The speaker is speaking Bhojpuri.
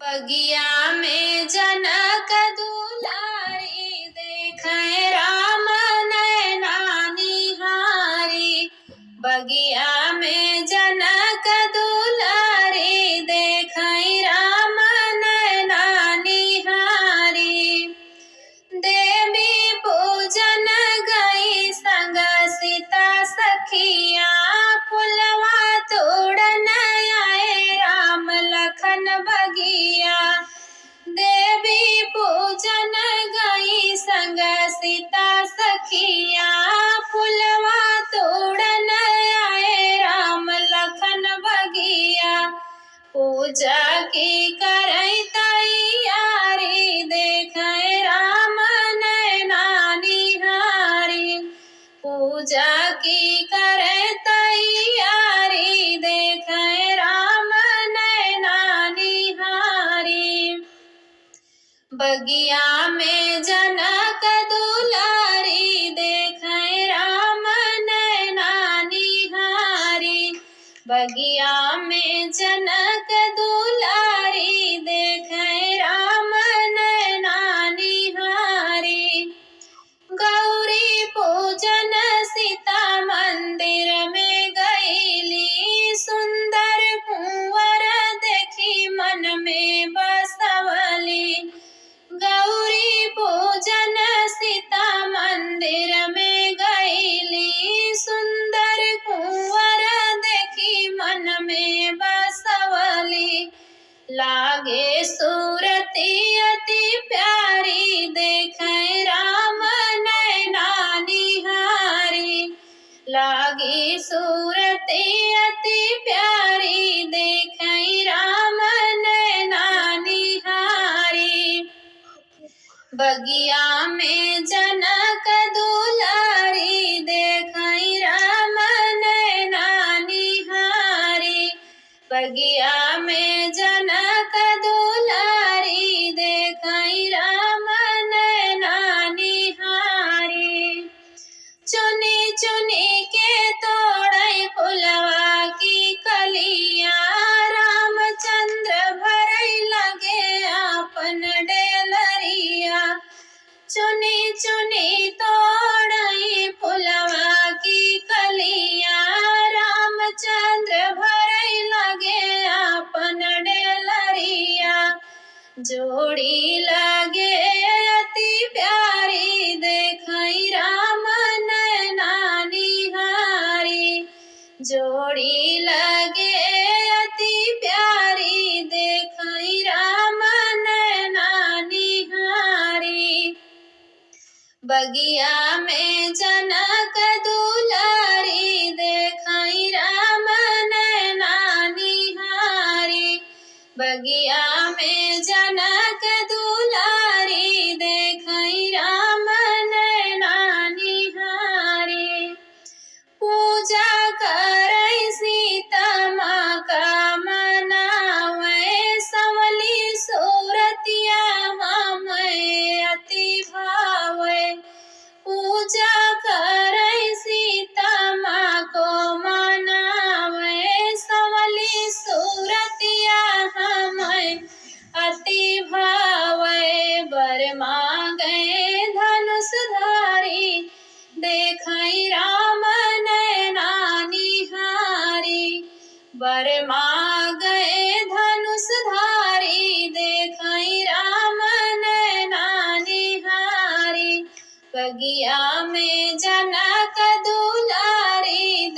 बगिया में जनक दुलारी देखे राम नैना निहारी। बगिया में जनक दुलारी देखे राम नैना निहारी। देवी पूजन गई संग सीता सखिया फुलवा तोड़न आए राम लखन बगिया। देवी पूजन गई संग सीता सखिया फुलवा तोड़न आए राम लखन बगिया। पूजा की करई तैयारी देखे राम नैना निहारी। पूजा की करे तैयारी देखे राम नैना निहारी। बगिया में जनक दुलारी देखे राम नैना निहारी। बगिया में जनक दुलारी देखे राम नैना निहारी। गौरी पूजन सीता मंदिर में गईली सुंदर कुंवर देखी मन में बसवली। गौरी पूजन सीता मंदिर में गईली सुंदर कुंवर देखी मन में बसवली। लागे सूरती अति प्यारी देखे राम नैना निहारी। लागी सूरती अति प्यारी देखे राम नैना निहारी। बगिया में जनक दुलारी देखे राम नैना निहारी। बगिया में जनक दुलारी देखे राम नैना निहारी। चुनी चुनी के तोड़ै फुलवा की कलिया रामचंद्र भरई लगे आपन डेलरिया। चुनी चुनी तोड़ई फुलवा की कलिया रामचंद्र भरई लगे आपन डेलरिया। जोड़ी लगे अति प्यारी देखे राम नैना निहारी। जोड़ी लगे अति प्यारी देखे राम नैना निहारी। बगिया में जनक दुलारी देखे राम नैना निहारी। बगिया में जनक दुलारी देखे राम नैना निहारी। पूजा करई सीता माँ का मनावे संवली सूरतिया हमें अति भावे। पूजा करई सीता माँ को मनावे संवली सूरतिया हमें अति भावे। बर मांगे धनुषधारी देखे राम नैना निहारी। बर मांगे धनुषधारी देखे राम नैना निहारी। बगिया में जनक दुलारी